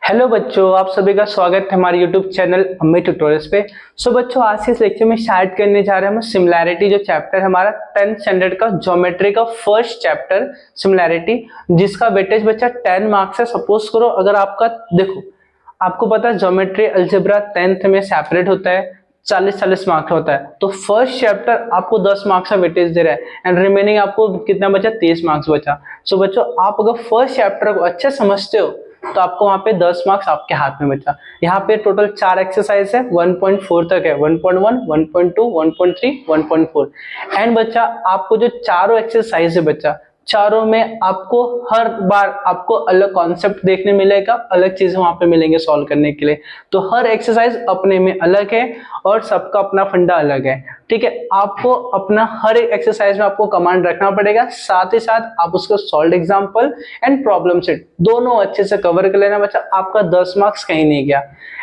Hello बच्चों, आप सभी का स्वागत है हमारे यूट्यूब चैनल अमित ट्यूटोरियल्स पे। बच्चों, आज के इस लेक्चर में स्टार्ट करने जा रहे हैं हम सिमिलैरिटी, जो चैप्टर हमारा 10th स्टैंडर्ड का ज्योमेट्री का फर्स्ट चैप्टर सिमिलैरिटी, जिसका वेटेज बच्चा 10 मार्क्स है। सपोज करो अगर आपका, देखो आपको पता है ज्योमेट्री अलजेब्रा 10th में सेपरेट होता है, 40-40 मार्क्स होता है। तो फर्स्ट चैप्टर आपको 10 मार्क्स का वेटेज दे रहा है एंड रिमेनिंग आपको कितना बचा, 23 मार्क्स बचा। बच्चों, आप अगर फर्स्ट चैप्टर को अच्छे समझते हो तो आपको वहां पे 10 मार्क्स आपके हाथ में बचा। यहाँ पे टोटल 4 एक्सरसाइज है, 1.4 तक है, 1.1, 1.2, 1.3, 1.4। एंड बच्चा आपको जो चारों एक्सरसाइज है बच्चा, चारों में आपको हर बार आपको अलग कॉन्सेप्ट देखने मिलेगा, अलग चीजें वहां पे मिलेंगे सॉल्व करने के लिए। तो हर एक्सरसाइज अपने में अलग है और सबका अपना फंडा अलग है, ठीक है। आपको अपना हर एक एक्सरसाइज में आपको कमांड रखना पड़ेगा, साथ ही साथ आप उसको solve example and problem set दोनों अच्छे से कवर कर लेना बच्चा। आपका 10 मार्क्स कहीं नहीं गया।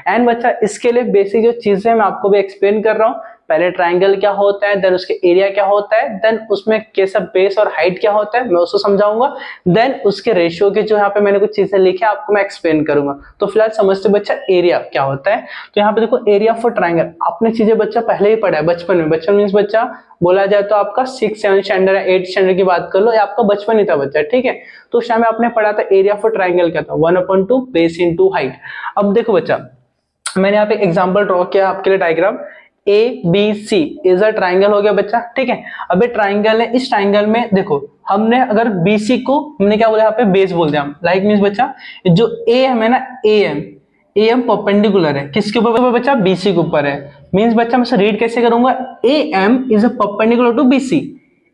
एंड बच्चा इसके लिए बेसिक जो चीजें मैं आपको भी एक्सप्लेन कर रहा हूँ, पहले ट्राइंगल क्या होता है, देन उसके एरिया क्या होता है, देन उसमें कैसा बेस और हाइट क्या होता है मैं उसको समझाऊंगा, देन उसके रेशियो के जो यहाँ पे मैंने कुछ चीजें लिखी है आपको मैं एक्सप्लेन करूंगा। तो फिलहाल समझते बच्चा एरिया क्या होता है। तो यहाँ पे देखो, एरिया फॉर ट्राइंगल आपने चीजें बच्चा पहले ही पढ़ा है बचपन में। बचपन मीन्स बच्चा बोला जाए तो आपका 6-7 स्टैंडर्ड या 8 स्टैंडर्ड की बात कर लो, या आपका बचपन ही था बच्चा, ठीक है। तो उस टाइम में आपने पढ़ा था एरिया फॉर ट्राइंगल क्या था, 1/2 बेस इंटू हाइट। अब देखो बच्चा, मैंने यहाँ पे एग्जाम्पल ड्रॉ किया आपके लिए, diagram ABC is a triangle हो गया बच्चा, ठीक है। अब ये ट्राइंगल है, इस ट्राइंगल में देखो हमने अगर BC को हमने क्या बोला यहाँ पे, बेस बोल दिया हम। लाइक मीन्स बच्चा जो AM है ना, AM परपेंडिकुलर है किसके ऊपर बच्चा, BC के ऊपर है। मीन्स बच्चा मैं रीड कैसे करूंगा, AM is a perpendicular to BC,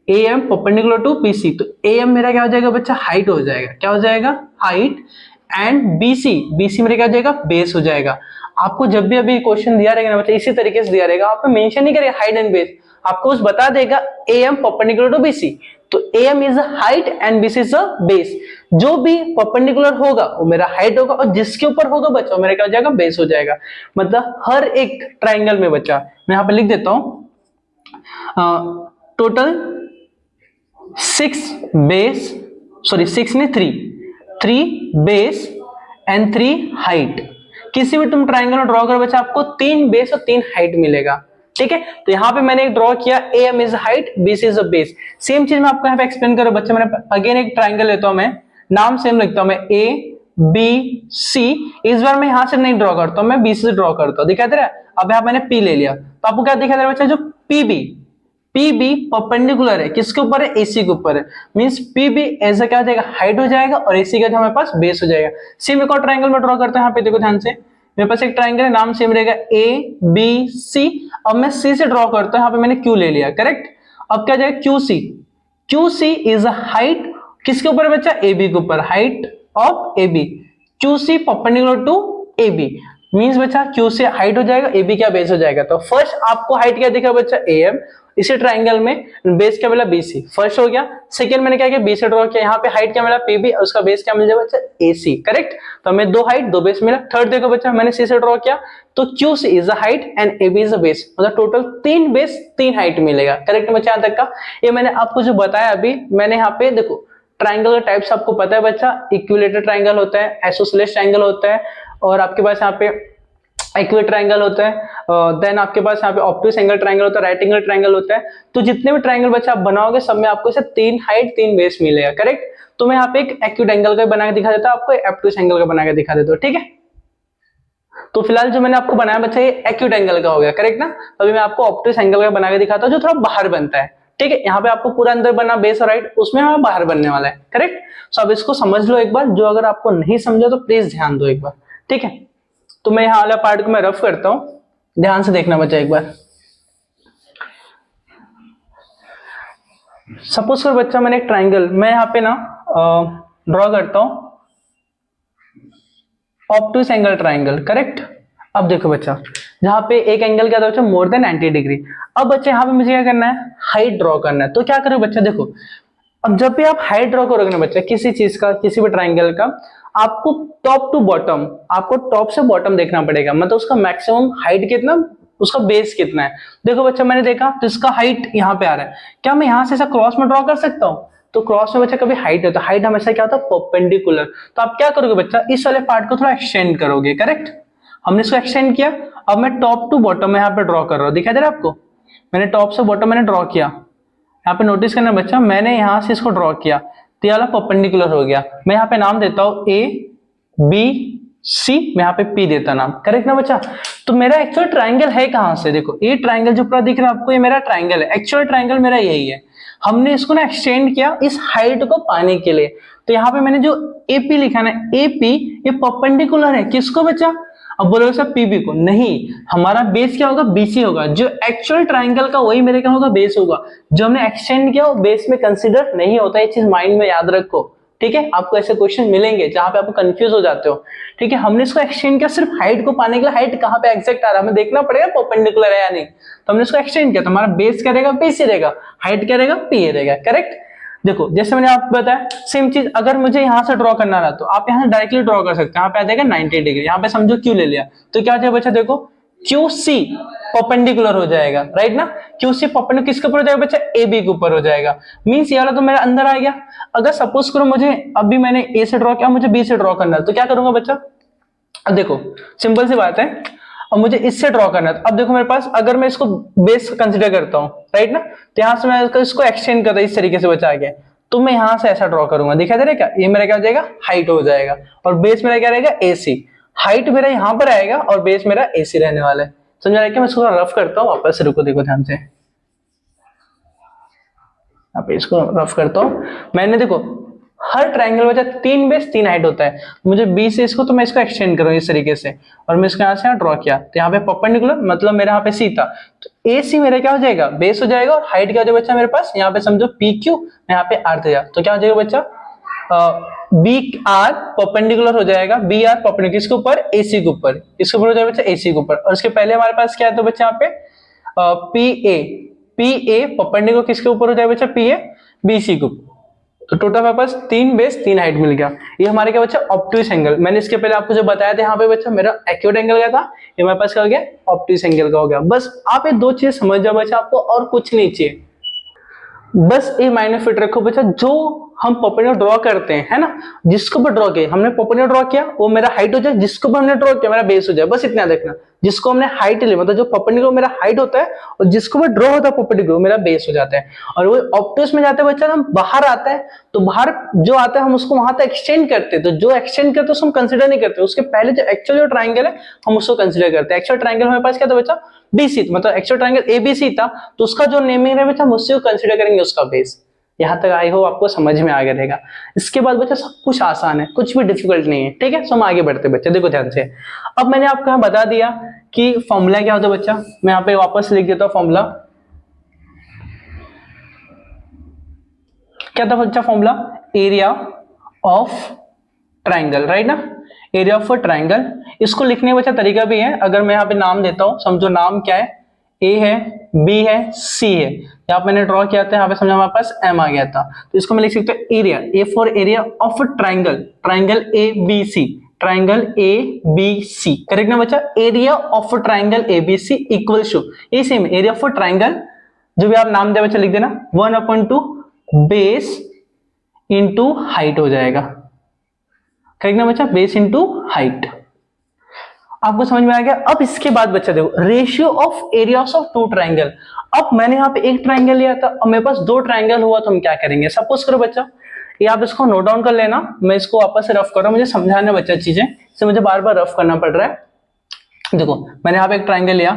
AM perpendicular to BC। तो AM मेरा क्या हो जाएगा बच्चा, हाइट हो जाएगा, क्या हो जाएगा, हाइट। एंड BC मेरा क्या हो जाएगा, बेस हो जाएगा। आपको जब भी अभी क्वेश्चन दिया रहेगा ना बच्चा, इसी तरीके से दिया रहेगा, आपको मेंशन नहीं करेगा हाइट एंड बेस, आपको बस बता देगा AM परपेंडिकुलर टू BC। तो AM is height and BC is base. जो भी परपेंडिकुलर होगा वो मेरा हाइट होगा, और जिसके ऊपर होगा बच्चा वो मेरा क्या हो जाएगा, बेस हो जाएगा। मतलब हर एक ट्राइंगल में बच्चा, मैं यहाँ पे लिख देता हूं, टोटल 6 बेस, सॉरी 6 नहीं 3 बेस एंड 3 हाइट। किसी भी तुम ट्राइंगल में ड्रॉ करो बच्चा, आपको 3 बेस और 3 हाइट मिलेगा, ठीक है। तो यहाँ पे मैंने एक ड्रॉ किया, AM is height, BC is base. Same चीज मैं आपको यहाँ पे एक्सप्लेन करूं बच्चा। मैंने अगेन एक ट्राइंगल लेता हूं, मैं नाम सेम लिखता हूं, मैं ABC। इस बार मैं यहां से नहीं ड्रॉ करता हूं, मैं BC से ड्रॉ करता हूं, दिखा दे रहा है। अब यहाँ मैंने P ले लिया, तो आपको क्या दिखा दे रहा है बच्चा, जो PB परपेंडिकुलर है किसके ऊपर है, AC के ऊपर है। मींस PB ऐसा क्या हो जाएगा, हाइट हो जाएगा, और AC का जो हमारे पास बेस हो जाएगा। सेम एक और ट्राइंगल में ड्रॉ करते हैं, यहाँ पे देखो ध्यान से, मेरे पास एक ट्राइंगल है, नाम सेम रहेगा ABC। अब मैं C से ड्रॉ करता हूं, यहाँ पे मैंने Q ले लिया, करेक्ट। अब क्या जाएगा, QC इज हाइट किसके ऊपर है बच्चा, AB के ऊपर, height of AB। QC perpendicular to AB, means बच्चा Q से हाइट हो जाएगा, AB क्या बेस हो जाएगा। तो फर्स्ट आपको हाइट क्या दिखा बच्चा, AM, इसी ट्राइंगल में बेस क्या मिला, BC, फर्स्ट हो गया। सेकंड मैंने क्या किया, B से ड्रॉ किया, यहाँ पे हाइट क्या मिला, PB, और उसका बेस क्या मिल जाएगा बच्चा, AC, करेक्ट। तो हमें 2 हाइट 2 बेस मिला। थर्ड देखो बच्चा, मैंने C से ड्रॉ किया, तो QC is a height and AB is a base, मतलब टोटल 3 बेस 3 हाइट मिलेगा, करेक्ट बच्चा। यहाँ तक का ये मैंने आपको जो बताया अभी, मैंने यहाँ पे देखो ट्राइंगल का टाइप्स आपको पता है बच्चा, इक्विलेटरल ट्राइंगल होता है, आइसोसेलेस ट्राइंगल होता है, और आपके पास यहाँ पे इक्विलेटरल ट्राइंगल होता है, देन आपके पास यहाँ पे ऑब्टूस एंगल ट्राइंगल होता है, राइट एंगल ट्राइंगल होता है। तो जितने भी ट्राइंगल बच्चा आप बनाओगे सब में आपको 3 हाइट 3 बेस मिलेगा, करेक्ट। तो मैं यहाँ पे एक एक्यूट एंगल का बना के दिखा देता हूँ, आपको ऑब्टूस एंगल का बना के दिखा देता हूँ, ठीक है। तो फिलहाल जो मैंने आपको बनाया बच्चा, ये एक्यूट एंगल का हो गया, करेक्ट ना। अभी मैं आपको ऑब्टूस एंगल का बना के दिखाता हूँ, जो थोड़ा बाहर बनता है, ठीक है। यहाँ पे आपको पूरा अंदर बना बेस और राइट, उसमें हमें बाहर बनने वाला है, करेक्ट। सो अब इसको समझ लो एक बार, जो अगर आपको नहीं समझा तो प्लीज ध्यान दो एक बार, ठीक है। तो मैं यहाँ वाला पार्ट को मैं रफ करता हूं, ध्यान से देखना बच्चा एक बार। सपोज कर बच्चा, मैंने एक ट्राइंगल मैं यहाँ पे ना ड्रॉ करता हूं, ऑब्टूस एंगल ट्राइंगल, करेक्ट। अब देखो बच्चा, जहां पे एक एंगल क्या था बच्चा, मोर देन 90 डिग्री। अब बच्चा यहाँ पे मुझे क्या करना है, हाइट ड्रॉ करना है। तो क्या करो बच्चा, देखो अब जब भी आप हाइट ड्रॉ करोगे ना बच्चा, किसी चीज का, किसी भी ट्राइंगल का, आपको टॉप टू बॉटम, आपको टॉप से बॉटम देखना पड़ेगा, मतलब उसका मैक्सिमम हाइट कितना, उसका बेस कितना है। देखो बच्चा, मैंने देखा तो इसका हाइट यहाँ पे आ रहा है, क्या मैं यहाँ से ऐसा क्रॉस में ड्रॉ कर सकता हूँ, तो क्रॉस में बच्चा कभी हाइट है, तो हाइट हमेशा क्या होता है, परपेंडिकुलर। तो आप क्या करोगे बच्चा, इस वाले पार्ट को थोड़ा एक्सटेंड करोगे, करेक्ट। हमने इसको एक्सटेंड किया, अब मैं टॉप टू बॉटम में यहाँ पे ड्रॉ कर रहा हूँ, दिखाई दे रहा है आपको, मैंने टॉप से बॉटम मैंने ड्रॉ किया। यहाँ पे नोटिस करना बच्चा, मैंने यहाँ से इसको ड्रॉ किया तो ये वाला परपेंडिकुलर हो गया। मैं यहाँ पे नाम देता हूँ ए बी सी, मैं यहाँ पे पी देता नाम, करेक्ट ना बच्चा। तो मेरा एक्चुअल ट्राइंगल है कहाँ से, देखो ये ट्राइंगल जो पूरा दिख रहा है आपको, ये मेरा ट्राइंगल है, एक्चुअल ट्राइंगल मेरा यही है। हमने इसको ना एक्सटेंड किया इस हाइट को पाने के लिए। तो यहाँ पे मैंने जो एपी लिखा ना, एपी ये परपेंडिकुलर है किसको बच्चा, अब बोलोगे सर पीबी को, नहीं, हमारा बेस क्या होगा, बीसी होगा। जो एक्चुअल ट्राइंगल का वही मेरे क्या होगा, बेस होगा। जो हमने एक्सटेंड किया वो बेस में कंसीडर नहीं होता, ये चीज माइंड में याद रखो, ठीक है। आपको ऐसे क्वेश्चन मिलेंगे जहां पे आप कंफ्यूज हो जाते हो, ठीक है। हमने इसको एक्सटेंड किया सिर्फ हाइट को पाने के लिए, हाइट कहां पे एग्जैक्ट आ रहा है हमें देखना पड़ेगा, परपेंडिकुलर है या नहीं। तो हमने इसको एक्सटेंड किया, तो हमारा बेस क्या रहेगा, बीसी रहेगा, हाइट क्या रहेगा, पी रहेगा, करेक्ट। देखो जैसे मैंने आपको बताया सेम चीज, अगर मुझे यहां से ड्रॉ करना रहा तो आप यहां से डायरेक्टली ड्रॉ कर सकते हैं। यहाँ पे आ जाएगा 90 डिग्री, यहाँ पे समझो क्यू ले लिया तो क्या हो जाएगा बच्चा, देखो क्यू सी परपेंडिकुलर हो जाएगा, राइट ना। क्यू सी परपेंडिकुलर किसके ऊपर हो जाएगा बच्चा, ए बी के ऊपर हो जाएगा। मींस ये वाला तो मेरा अंदर आ गया। अगर सपोज करो मुझे अभी मैंने ए से ड्रॉ किया, मुझे बी से ड्रॉ करना है तो क्या करूंगा बच्चा, अब देखो सिंपल सी बात है, अब मुझे इससे ड्रॉ करना है। अब देखो मेरे पास, अगर मैं इसको बेस कंसीडर करता हूं, राइट ना, तो यहां से मैं इसको एक्सटेंड करता इस तरीके से बचा गया, तो मैं यहां से ऐसा ड्रॉ करूंगा, दिखाई दे रहा है क्या, ये मेरा क्या हो जाएगा, हाइट हो जाएगा, और बेस मेरा क्या रहेगा, एसी। हाइट मेरा यहां पर आएगा और बेस मेरा एसी रहने वाला है। समझ रहा है क्या, मैं इसको रफ करता हूँ वापस से, रुको देखो ध्यान से, आप इसको रफ करता हूँ मैंने। देखो हर ट्रायंगल में 3 बेस 3 हाइट होता है, मुझे बी से इसको, तो मैं इसको एक्सटेंड करूँ इस तरीके से, और मैं इसको यहाँ से ड्रॉ किया, तो यहाँ पे परपेंडिकुलर मतलब मेरे यहाँ पे सी था, तो ए सी मेरा क्या हो जाएगा, बेस हो जाएगा, और हाइट क्या हो जाएगा बच्चा मेरे पास, यहाँ पे समझो पी क्यू, यहाँ पे आर दिया, तो क्या हो जाएगा बच्चा, बी आर परपेंडिकुलर हो जाएगा, बी आर परपेंडिकुलर किसके ऊपर, एसी के ऊपर, इसके ऊपर हो जाएगा बच्चा एसी के ऊपर। और उसके पहले हमारे पास क्या है तो बच्चा यहाँ पे पी ए परपेंडिकुलर किसके ऊपर हो जाएगा बच्चा, पी ए बी सी के ऊपर। तो टोटल हमारे पास 3 बेस 3 हाइट मिल गया। ये हमारे क्या बच्चा, ऑब्टयूज एंगल। मैंने इसके पहले आपको जो बताया था यहाँ पे बच्चा, मेरा एक्यूट एंगल का था, ये हमारे पास क्या हो गया, ऑब्टयूज एंगल का हो गया। बस आप ये 2 चीजें समझ जाओ बच्चा, आपको और कुछ नहीं चाहिए, बस ये माइंड में फिट रखो बच्चा, जो हम परपेंडिकुलर ड्रॉ करते हैं, है ना, जिसको पर ड्रॉ किया हमने, परपेंडिकुलर ड्रॉ किया वो मेरा हाइट हो जाए, जिसको पर हमने ड्रॉ किया मेरा बेस हो जाए, बस इतना देखना। जिसको हमने हाइट लिया, मतलब जो परपेंडिकुलर मेरा हाइट होता है, और जिसको पर ड्रॉ होता है परपेंडिकुलर मेरा बेस हो जाता है। और वो ऑब्टयूज में जाते हैं बच्चा, हम बाहर आता है, तो बाहर जो आता है हम उसको वहां तक एक्सटेंड करते हैं, तो जो एक्सटेंड करते हैं उसको हम कंसिडर नहीं करते, उसके पहले जो एक्चुअल जो ट्राइंगल है हम उसको कंसिडर करते हैं। एक्चुअल ट्राइंगल हमारे पास क्या था बच्चा, बीसी, मतलब एक्चुअल ट्राइंगल एबीसी था, तो उसका जो नेमिंग है बच्चा हम उससे कंसिडर करेंगे उसका बेस। यहां तक आई हो आपको समझ में आ गया रहेगा। इसके बाद बच्चा सब कुछ आसान है, कुछ भी डिफिकल्ट नहीं है, ठीक है। सो हम आगे बढ़ते बच्चे, देखो ध्यान से। अब मैंने आपको यहाँ बता दिया कि फॉर्मूला क्या होता है बच्चा, मैं यहाँ पे वापस लिख देता हूँ फॉर्मूला। क्या था बच्चा formula, area of triangle, right ना, एरिया ऑफ ट्राइंगल। इसको लिखने का बच्चा तरीका भी है, अगर मैं यहाँ पे नाम देता हूँ, समझो नाम क्या है, ए है, बी है, सी है, यहाँ मैंने ड्रॉ किया था, यहाँ पे समझो हमारे पास एम आ गया था, तो इसको मैं लिख सकता हूँ area, A for area of triangle, triangle A B C, triangle A B C, correct ना बच्चा। Area of triangle A B C equal to, ये सेम एरिया ऑफ ट्राइंगल, जो भी आप नाम दे बच्चा लिख देना, 1/2 बेस इंटू हाइट हो जाएगा, करेक्ट ना बच्चा, बेस इंटू हाइट। आपको समझ में आ गया। अब इसके बाद बच्चा देखो, ratio of areas of 2 triangle. अब मैंने यहाँ पे एक ट्राइंगल लिया था, अब मेरे पास 2 ट्राइंगल हुआ, तो हम क्या करेंगे, सपोज करो बच्चा, ये आप इसको नोट डाउन कर लेना, मैं इसको वापस से रफ कर रहा हूँ, मुझे समझाना बच्चा चीजें, इससे मुझे बार बार रफ करना पड़ रहा है। देखो मैंने यहाँ पे एक ट्राइंगल लिया,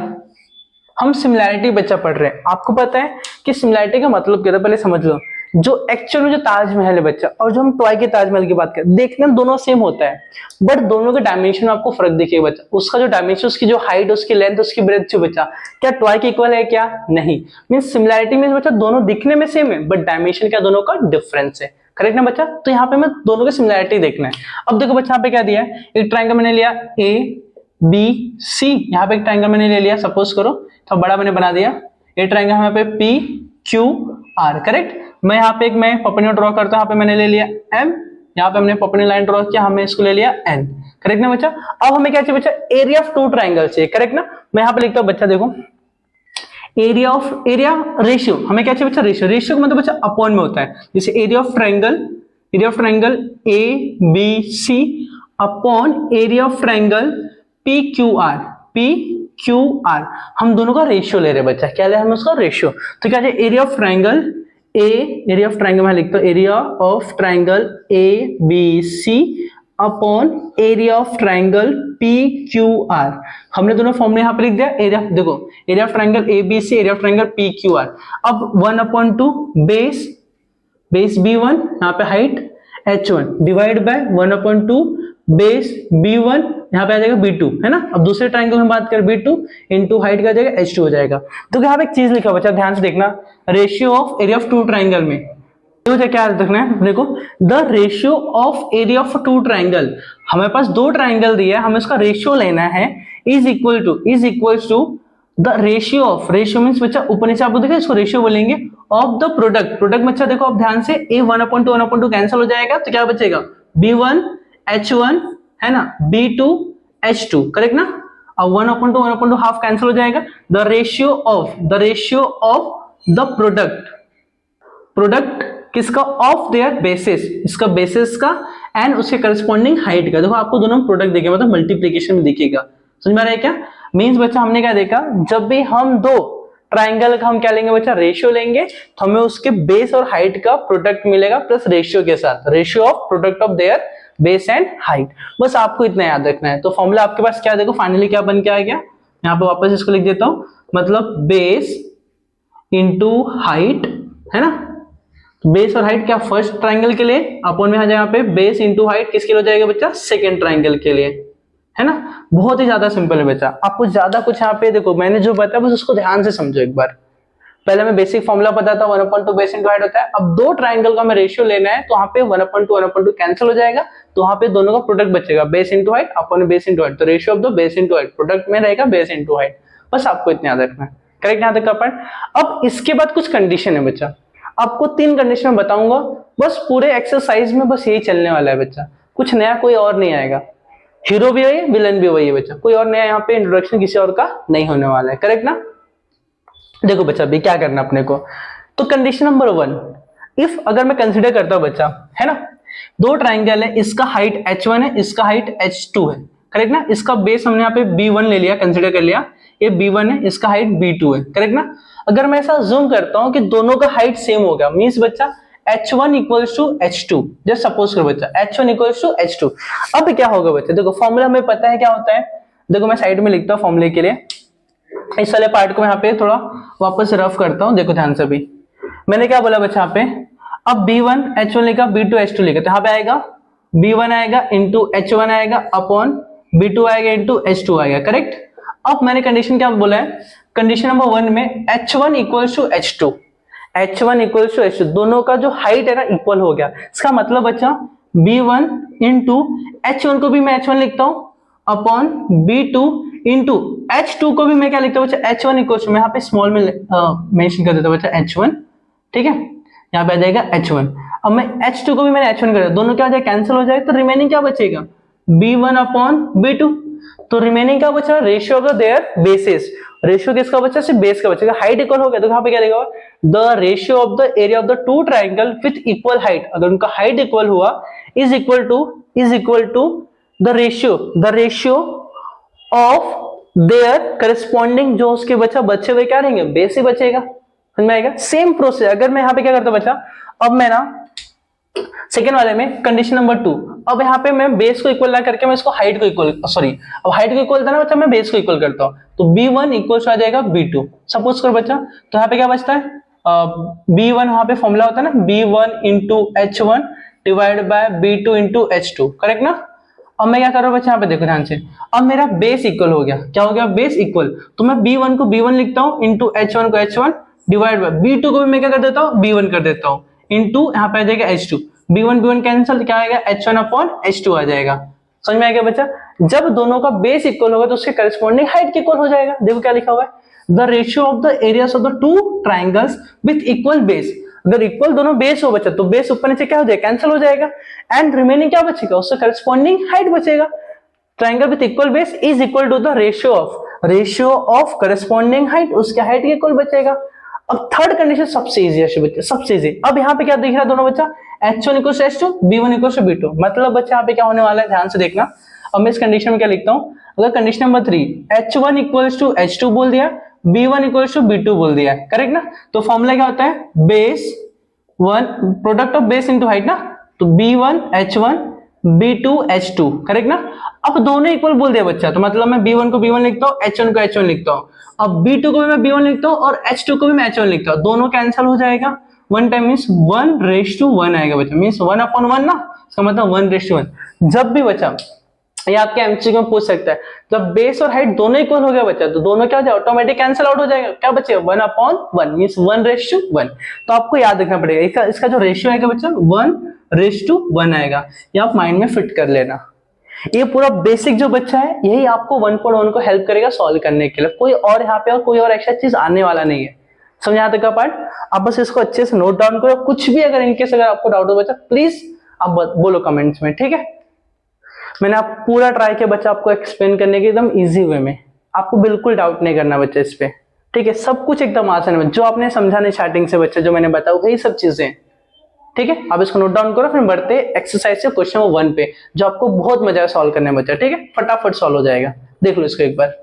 हम सिमिलैरिटी बच्चा पढ़ रहे हैं, आपको पता है कि सिमिलैरिटी का मतलब क्या था, पहले समझ लो। जो एक्चुअल में जो ताजमहल है बच्चा, और जो हम टॉय के ताजमहल की बात करें, देखने में दोनों सेम होता है, बट दोनों के डायमेंशन में आपको फर्क दिखेगा बच्चा। उसका जो डायमेंशन, उसकी जो हाइट, उसकी लेंथ, उसकी ब्रेथ जो बच्चा, क्या टॉय के इक्वल है क्या, नहीं। मींस सिमिलैरिटी में बच्चा दोनों दिखने में सेम है, बट डायमेंशन क्या दोनों का डिफरेंस है, करेक्ट ना बच्चा। तो यहाँ पे मैं दोनों की सिमिलैरिटी देखना है। अब देखो बच्चा यहाँ पे क्या दिया है, एक ट्राइंगल मैंने लिया ए बी सी, यहाँ पे एक ट्राइंगल मैंने ले लिया, सपोज करो तो बड़ा मैंने बना दिया, ये ट्राइंगल यहाँ पे पी क्यू आर, करेक्ट। मैं यहाँ पे एक मैं परपेंडिकुलर ड्रॉ करता हूँ, यहाँ पे मैंने ले लिया एम, यहाँ पे हमने परपेंडिकुलर लाइन ड्रॉ किया, हमें इसको ले लिया एन, करेक्ट ना बच्चा। अब हमें क्या चाहिए बच्चा, एरिया ऑफ 2 ट्राइंगल चाहिए, करेक्ट ना। मैं यहाँ पे लिखता हूँ बच्चा, देखो एरिया ऑफ, एरिया रेशियो, हमें क्या चाहिए बच्चा, रेशियो, रेशियो का मतलब बच्चा अपॉन में होता है, जैसे area of triangle A B C upon area of triangle P Q R, P Q R, हम दोनों का रेशियो ले रहे हैं बच्चा, क्या ले रहे हैं हम उसका रेशियो। तो क्या है area of triangle A, area of triangle मैं लिखता हूं area of triangle A B C upon area of triangle P Q R, हमने दोनों फॉर्मूले यहां पर लिख दिया। एरिया देखो, area of triangle A B C, area of triangle P Q R. अब 1/2 बेस, बेस B1 यहाँ पे height H1 divide by 1/2 base B1 यहाँ पे आ जाएगा B2, है ना। अब दूसरे ट्रायंगल में बात करें B2 इंटू हाइट का जाएगा H2 हो जाएगा। तो यहाँ पे एक चीज लिखा बच्चा, ध्यान से देखना, ratio of area of two triangle में तो क्या रखना है, देखो the ratio of area of two triangle, हमारे पास दो ट्रायंगल दिया है, हमें उसका रेशियो लेना है, is equal to the ratio of, ratio means बच्चा ऊपर नीचे आपको देखा इसको रेशियो बोलेंगे, ऑफ द प्रोडक्ट, प्रोडक्ट बच्चा देखो आप ध्यान से, ए 1/2 कैंसिल हो जाएगा तो क्या बचेगा B1 H1 है ना, B2 H2, करेक्ट ना। अब 1/2 हाफ कैंसिल हो जाएगा, the ratio of the product किसका, ऑफ देयर बेसिस, इसका बेसिस का एंड उसके करस्पॉन्डिंग हाइट का। देखो आपको दोनों प्रोडक्ट देखेगा, मतलब मल्टीप्लीकेशन में दिखेगा, समझ में आ रहा है क्या। मींस बच्चा हमने क्या देखा, जब भी हम दो ट्रायंगल का हम क्या लेंगे बच्चा, रेशियो लेंगे, तो हमें उसके बेस और हाइट का प्रोडक्ट मिलेगा प्लस रेशियो के साथ, ratio of product of their base and height. बस आपको इतना याद रखना है। तो फॉर्मूला आपके पास क्या, देखो फाइनली क्या बन के आ गया, यहाँ पे वापस इसको लिख देता हूं, मतलब बेस इंटू हाइट, है ना। बेस और हाइट क्या फर्स्ट ट्रायंगल के लिए, अपॉन में आ जाए यहाँ पे बेस इंटू हाइट किसके लिए हो जाएगा बच्चा, सेकेंड ट्रायंगल के लिए, है ना। बहुत ही ज्यादा सिंपल है बच्चा, आपको ज्यादा कुछ यहाँ पे देखो मैंने जो बताया बस उसको ध्यान से समझो एक बार। पहले मैं बेसिक फॉर्मूला पता था 1/2 बेस इंटू हाइट होता है, अब दो ट्रायंगल का मैं रेशियो लेना है तो वहां पे 1/2 कैंसिल हो जाएगा, तो वहां पे दोनों का प्रोडक्ट बचेगा, base into height upon base into height, तो ratio of the base into height, product में रहेगा बेस इंटू हाइट। बस आपको इतना याद रखना है, करेक्ट यहाँ तक का पार्ट। अब इसके बाद कुछ कंडीशन है बच्चा, आपको 3 कंडीशन में बताऊंगा, बस पूरे एक्सरसाइज में बस यही चलने वाला है बच्चा, कुछ नया कोई और नहीं आएगा, हीरो भी वही है विलन भी वही है बच्चा, कोई और नया यहाँ पे इंट्रोडक्शन किसी और का नहीं होने वाला है, करेक्ट ना। देखो बच्चा अभी क्या करना अपने को, तो कंडीशन नंबर 1, इफ अगर मैं कंसीडर करता हूं बच्चा, है ना, दो ट्राइंगल है, इसका हाइट H1 है, इसका हाइट H2 है, करेक्ट ना। इसका बेस हमने यहाँ पे B1 ले लिया, कंसीडर कर लिया, ये B1 है, इसका हाइट B2 है, करेक्ट ना। अगर मैं ऐसा जूम करता हूं कि दोनों का हाइट सेम हो गया, मींस बच्चा H1 equals to H2, just suppose करो बच्चा H1 इक्वल्स टू H2। अब क्या होगा बच्चा, देखो फॉर्मूला हमें पता है क्या होता है, देखो मैं साइड में लिखता हूँ फॉर्मूले के लिए, इस वाले पार्ट को मैं यहाँ पे थोड़ा वापस रफ करता हूँ, देखो ध्यान से। भी मैंने क्या बोला बच्चा यहाँ पे, अब B1 H1 लिखा, B2 H2 लिखा, तो यहाँ पे आएगा B1 आएगा इंटू H1 आएगा अपॉन B2 आएगा इंटू H2 आएगा, करेक्ट। अब मैंने कंडीशन क्या बोला है, कंडीशन नंबर 1 में H1 equals to H2, H1 equals to H2, दोनों का जो हाइट है ना इक्वल हो गया। इसका मतलब बच्चा B1 इंटू H1 को भी मैं H1 लिखता हूं अपॉन B2 इंटू H2 को भी मैं क्या लिखता हूं बच्चा, H1 इक्वल्स टू, मैं यहाँ पे स्मॉल में मेंशन कर देता हूं बच्चा H1, ठीक है, यहाँ पे आ जाएगा H1। अब मैं H2 को भी मैंने H1 कर दिया, दोनों क्या हो जाए कैंसिल हो जाए, तो रिमेनिंग क्या बचेगा B1 अपॉन B2, तो रिमेनिंग क्या बचा, ratio of there basis, ratio किसका बचा, सिर्फ बेस का बचेगा, हाइट इक्वल हो गया तो यहाँ पे क्या लिखा हुआ, the ratio of the area of the two triangle with equal height, अगर उनका हाइट इक्वल हुआ is equal to the ratio of their corresponding, जो उसके बचे हुए क्या रहेंगे, बेस ही बचेगा, समझ में आएगा। सेम प्रोसेस, अगर मैं यहाँ पे क्या करता बच्चा, अब मैं ना सेकेंड वाले में कंडीशन नंबर 2, अब यहाँ पे मैं बेस को इक्वल ना करके मैं इसको हाइट को इक्वल, सॉरी अब हाइट को इक्वल था ना बच्चा, मैं बेस को इक्वल करता हूँ, तो B1 इक्वल आ जाएगा B2, सपोज करो बच्चा, तो यहाँ पे क्या बचता है, B1 वहां पे फॉर्मूला होता है ना, B1 into H1 divide by B2 into H2, correct ना। अब मैं क्या कर रहा हूँ बच्चा, यहाँ पे देखो ध्यान से, अब मेरा बेस इक्वल हो गया, क्या हो गया, बेस इक्वल, तो मैं B1 को B1 लिखता हूँ इंटू H1 को H1 डिवाइड बाय B2 को भी मैं क्या कर देता हूँ, B1 कर देता हूँ इंटू यहाँ पे आ जाएगा H2, B1 कैंसिल, क्या आएगा H1 अपॉन H2 आ जाएगा, समझ में आ गया बच्चा। जब दोनों का बेस इक्वल होगा तो उसके करस्पॉन्डिंग हाइट इक्वल हो जाएगा, देखो क्या लिखा हुआ है, the ratio of the areas of the two triangles with equal base, अगर इक्वल दोनों बेस हो बच्चा तो बेस ऊपर नीचे क्या हो जाएगा, कैंसिल हो जाएगा, एंड रिमेनिंग क्या बचेगा, उससे करस्पॉन्डिंग हाइट बचेगा। Triangle with equal base is equal to the ratio of, ratio of corresponding height, उसके हाइट के इक्वल बचेगा। अब थर्ड कंडीशन सबसे इजी है बच्चे, सबसे इजी। अब यहाँ पे क्या दिख रहा है दोनों बच्चा, H1 equal to H2, B1 equal to B2, मतलब बच्चा यहाँ पे क्या होने वाला है ध्यान से देखना। अब मैं इस कंडीशन में क्या लिखता हूँ, अगर condition number 3 H1 equals to H2 बोल दिया, B1 इक्वल्स टू B2 बोल दिया, करेक्ट ना। तो फॉर्मूला क्या होता है, base 1 product of base into height ना, तो B1 H1 B2 H2, correct ना। अब दोनों इक्वल बोल दिया बच्चा, तो मतलब मैं B1 को B1 लिखता हूँ, H1 को H1 लिखता हूँ। अब B2 को भी मैं B1 लिखता हूँ और H2 को भी मैं H1 लिखता हूँ, दोनों कैंसिल हो जाएगा। 1 टाइम मीन्स 1:1 आएगा बच्चा, मीन्स 1/1 ना, इसका मतलब 1:1। जब भी बच्चा ये आपके एमसीक्यू में पूछ सकता है, जब बेस और हाइट दोनों इक्वल हो गया बच्चा, तो दोनों क्या हो जाएगा, ऑटोमेटिक कैंसिल आउट हो जाएगा, क्या बचेगा 1/1 मीन्स 1:1। तो आपको याद रखना पड़ेगा इसका जो रेशियो आएगा बच्चा 1:1 आएगा, ये आप माइंड में फिट कर लेना। ये पूरा बेसिक जो बच्चा है यही आपको 1.1 को हेल्प करेगा सॉल्व करने के लिए, कोई और यहाँ पे और कोई और एक्स्ट्रा चीज आने वाला नहीं है। समझ यहाँ तक का पार्ट, आप बस इसको अच्छे से नोट डाउन करो। कुछ भी अगर इनकेस अगर आपको डाउट हो बच्चा, प्लीज आप बोलो कमेंट्स में, ठीक है। मैंने आप पूरा ट्राई किया बच्चा आपको एक्सप्लेन करने के एकदम इजी वे में, आपको बिल्कुल डाउट नहीं करना बच्चा इस पे, ठीक है। सब कुछ एकदम आसान है, जो आपने समझा नहीं स्टार्टिंग से बच्चा, जो मैंने बताया वही सब चीजें, ठीक है। आप इसको नोट डाउन करो, फिर बढ़ते एक्सरसाइज से क्वेश्चन 1 पे, जो आपको बहुत मजा है सॉल्व करने में बच्चा, ठीक है। फटाफट सॉल्व हो जाएगा, देख लो इसको एक बार।